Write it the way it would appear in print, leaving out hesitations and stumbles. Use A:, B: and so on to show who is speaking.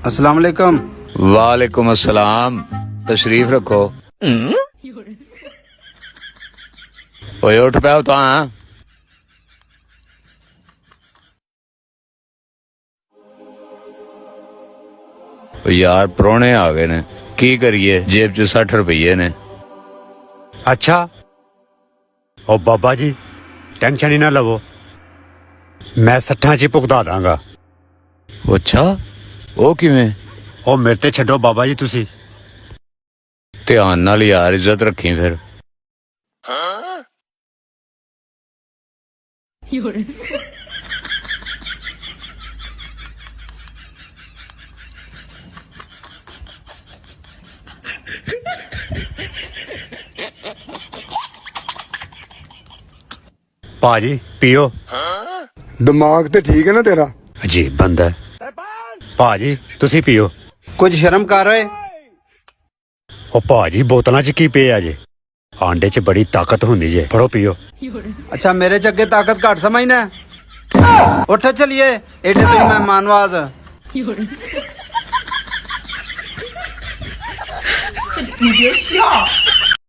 A: अस्सलाम वालेकुम।
B: वालेकुम अस्सलाम। तशरीफ रखो। ओए उठ पाओ तो हाँ। ओ यार प्रोने आ गए ने, की करिए? जेब च 60 रुपये ने।
C: अच्छा ओ बाबा जी टेंशन ही ना लवो, मैं 60 च भुगता दांगा।
B: अच्छा ਉਹ ਕਿਵੇਂ?
C: ओ मेरे ते छड्डो बाबा जी तुसी।
B: ਧਿਆਨ ਨਾਲ ਯਾਰ, ਇੱਜ਼ਤ ਰੱਖੀ ਫਿਰ।
C: भाजी पियो।
A: दिमाग तो ठीक है ना तेरा?
C: अजीब बंदा है। भाजी तुसी पियो।
A: कुछ शर्म कर रहे।
C: ओ भाजी बोतलों च की पिया जे? आंडे च बड़ी ताकत होंदी जे, फड़ो पियो।
A: अच्छा मेरे च अगे ताकत घट समझना। उठ चलिए, एडे तुम मेहमानवाज।
D: 你别笑。